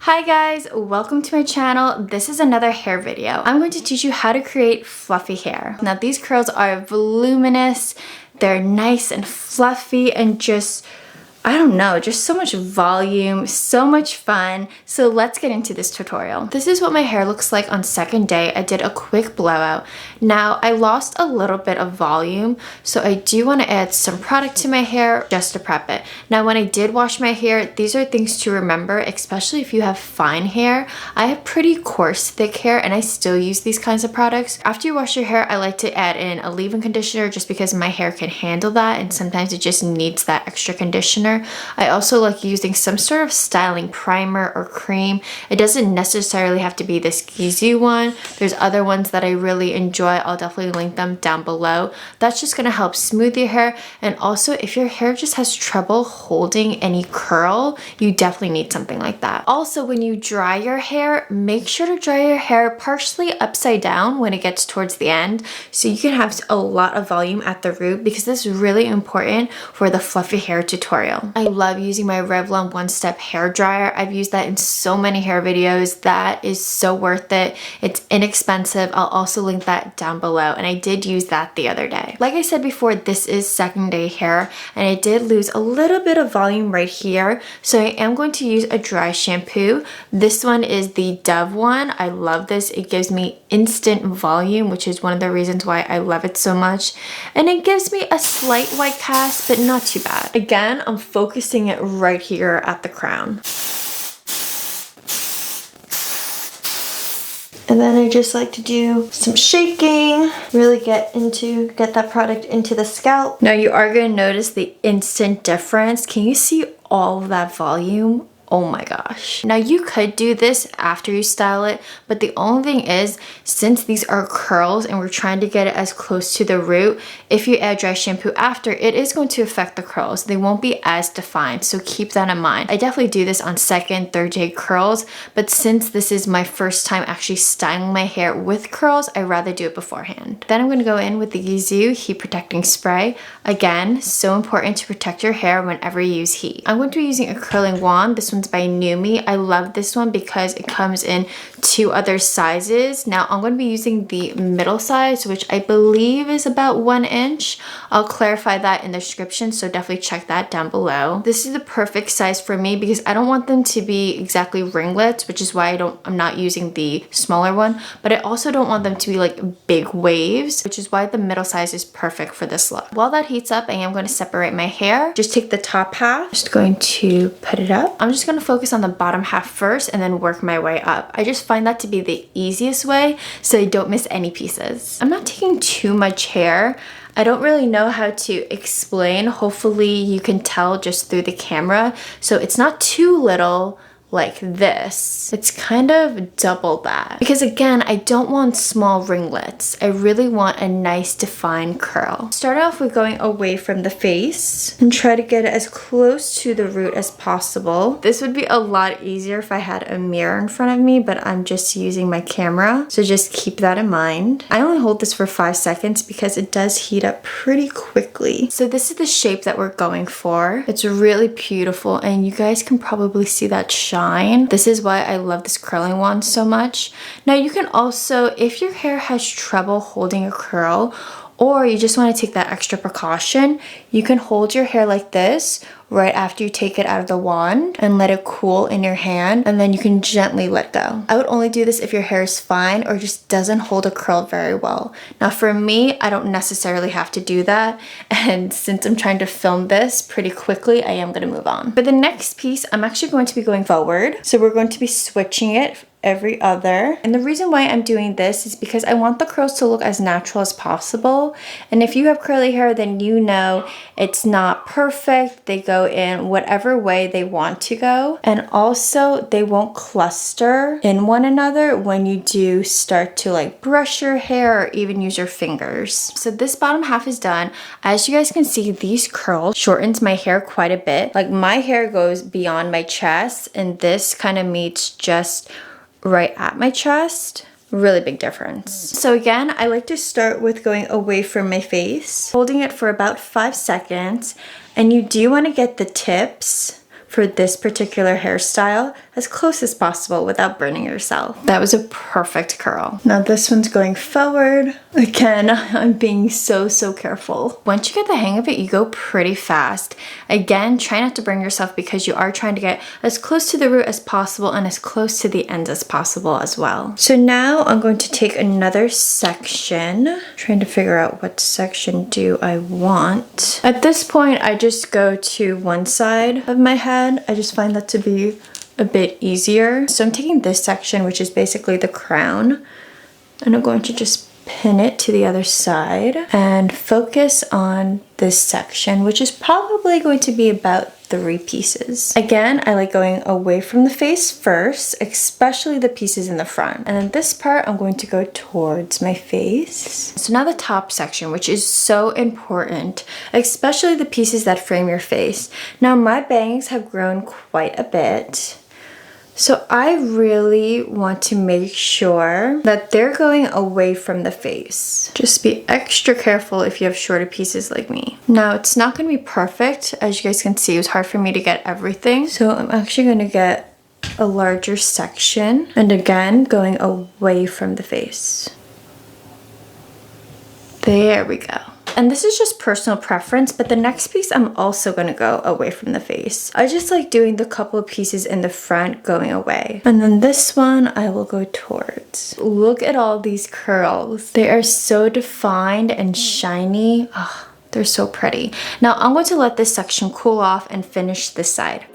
Hi guys, welcome to my channel. This is another hair video. I'm going to teach you how to create fluffy hair. Now these curls are voluminous, they're nice and fluffy and just, I don't know, just so much volume, so much fun. So let's get into this tutorial. This is what my hair looks like on second day. I did a quick blowout. Now I lost a little bit of volume, so I do want to add some product to my hair just to prep it. Now when I did wash my hair, these are things to remember, especially if you have fine hair. I have pretty coarse, thick hair and I still use these kinds of products. After you wash your hair, I like to add in a leave-in conditioner just because my hair can handle that and sometimes it just needs that extra conditioner. I also like using some sort of styling primer or cream. It doesn't necessarily have to be this Gizu one. There's other ones that I really enjoy. I'll definitely link them down below. That's just going to help smooth your hair. And also if your hair just has trouble holding any curl, you definitely need something like that. Also, when you dry your hair, make sure to dry your hair partially upside down when it gets towards the end so you can have a lot of volume at the root, because this is really important for the fluffy hair tutorial. I love using my Revlon One Step hair dryer. I've used that in so many hair videos. That is so worth it. It's inexpensive. I'll also link that down below, and I did use that the other day. Like I said before, this is second day hair and I did lose a little bit of volume right here, so I am going to use a dry shampoo. This one is the Dove one. I love this. It gives me instant volume, which is one of the reasons why I love it so much, and it gives me a slight white cast but not too bad. Again, I'm focusing it right here at the crown. And then I just like to do some shaking, really get that product into the scalp. Now you are going to notice the instant difference. Can you see all of that volume? Oh my gosh. Now you could do this after you style it, but the only thing is, since these are curls and we're trying to get it as close to the root, if you add dry shampoo after, it is going to affect the curls. They won't be as defined, so keep that in mind. I definitely do this on second, third day curls, but since this is my first time actually styling my hair with curls, I'd rather do it beforehand. Then I'm going to go in with the Gizu Heat Protecting Spray. Again, so important to protect your hair whenever you use heat. I'm going to be using a curling wand. This one's by Numi. I love this one because it comes in two other sizes. Now I'm going to be using the middle size, which I believe is about 1 inch. I'll clarify that in the description, so definitely check that down below. This is the perfect size for me because I don't want them to be exactly ringlets, which is why I'm not using the smaller one, but I also don't want them to be like big waves, which is why the middle size is perfect for this look. While that heats up, I am going to separate my hair. Just take the top half, just going to put it up. I'm just going to focus on the bottom half first and then work my way up. I just find that to be the easiest way so I don't miss any pieces. I'm not taking too much hair. I don't really know how to explain. Hopefully you can tell just through the camera. So it's not too little like this. It's kind of double that. Because again, I don't want small ringlets. I really want a nice defined curl. Start off with going away from the face and try to get it as close to the root as possible. This would be a lot easier if I had a mirror in front of me, but I'm just using my camera. So just keep that in mind. I only hold this for 5 seconds because it does heat up pretty quickly. So this is the shape that we're going for. It's really beautiful and you guys can probably see that shine. This is why I love this curling wand so much. Now you can also, if your hair has trouble holding a curl, or you just want to take that extra precaution, you can hold your hair like this right after you take it out of the wand and let it cool in your hand, and then you can gently let go. I would only do this if your hair is fine or just doesn't hold a curl very well. Now for me, I don't necessarily have to do that, and since I'm trying to film this pretty quickly, I am going to move on. For the next piece, I'm actually going to be going forward, so we're going to be switching it every other. And the reason why I'm doing this is because I want the curls to look as natural as possible. And if you have curly hair, then you know it's not perfect. They go in whatever way they want to go. And also they won't cluster in one another when you do start to like brush your hair or even use your fingers. So this bottom half is done. As you guys can see, these curls shortens my hair quite a bit. Like my hair goes beyond my chest and this kind of meets just right at my chest. Really big difference. So again, I like to start with going away from my face, holding it for about 5 seconds, and you do want to get the tips for this particular hairstyle as close as possible without burning yourself. That was a perfect curl. Now this one's going forward. Again, I'm being so careful. Once you get the hang of it, you go pretty fast. Again, try not to burn yourself because you are trying to get as close to the root as possible and as close to the ends as possible as well. So now I'm going to take another section, trying to figure out what section do I want. At this point, I just go to one side of my head. I just find that to be a bit easier. So I'm taking this section, which is basically the crown, and I'm going to just pin it to the other side and focus on this section, which is probably going to be about 3 pieces. Again, I like going away from the face first, especially the pieces in the front. And then this part, I'm going to go towards my face. So now the top section, which is so important, especially the pieces that frame your face. Now my bangs have grown quite a bit. So I really want to make sure that they're going away from the face. Just be extra careful if you have shorter pieces like me. Now it's not going to be perfect. As you guys can see, it was hard for me to get everything. So I'm actually going to get a larger section. And again, going away from the face. There we go. And this is just personal preference, but the next piece I'm also going to go away from the face. I just like doing the couple of pieces in the front going away. And then this one I will go towards. Look at all these curls. They are so defined and shiny. Oh, they're so pretty. Now I'm going to let this section cool off and finish this side.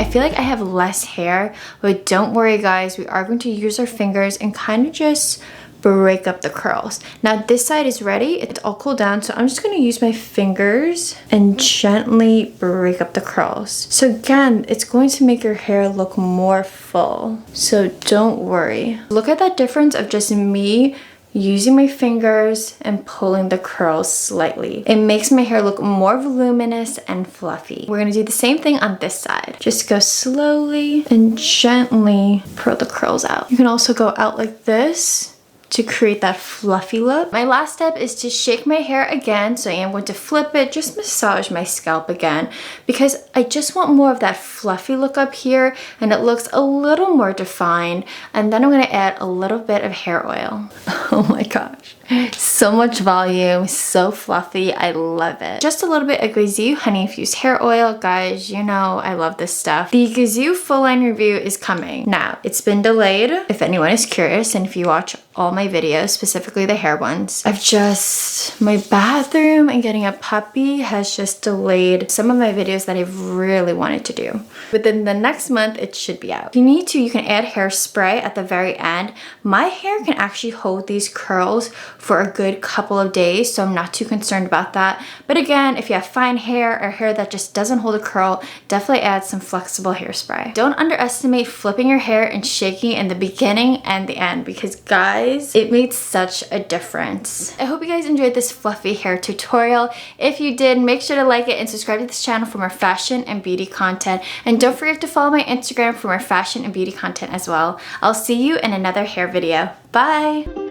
I feel like I have less hair, but don't worry guys, we are going to use our fingers and kind of just break up the curls. Now this side is ready, it's all cooled down, so I'm just going to use my fingers and gently break up the curls. So again, it's going to make your hair look more full, so don't worry. Look at that difference of just me using my fingers and pulling the curls slightly. It makes my hair look more voluminous and fluffy. We're gonna do the same thing on this side. Just go slowly and gently pull the curls out. You can also go out like this to create that fluffy look. My last step is to shake my hair again, so I am going to flip it, just massage my scalp again, because I just want more of that fluffy look up here and it looks a little more defined. And then I'm gonna add a little bit of hair oil. Oh my gosh, so much volume, so fluffy, I love it. Just a little bit of Gazoo honey infused hair oil. Guys, you know I love this stuff. The Gazoo full line review is coming. Now, it's been delayed, if anyone is curious, and if you watch all my videos, specifically the hair ones. My bathroom and getting a puppy has just delayed some of my videos that I've really wanted to do. Within the next month, it should be out. If you need to, you can add hairspray at the very end. My hair can actually hold these curls for a good couple of days, so I'm not too concerned about that. But again, if you have fine hair or hair that just doesn't hold a curl, definitely add some flexible hairspray. Don't underestimate flipping your hair and shaking in the beginning and the end, because guys, it made such a difference. I hope you guys enjoyed this fluffy hair tutorial. If you did, make sure to like it and subscribe to this channel for more fashion and beauty content. And don't forget to follow my Instagram for more fashion and beauty content as well. I'll see you in another hair video. Bye!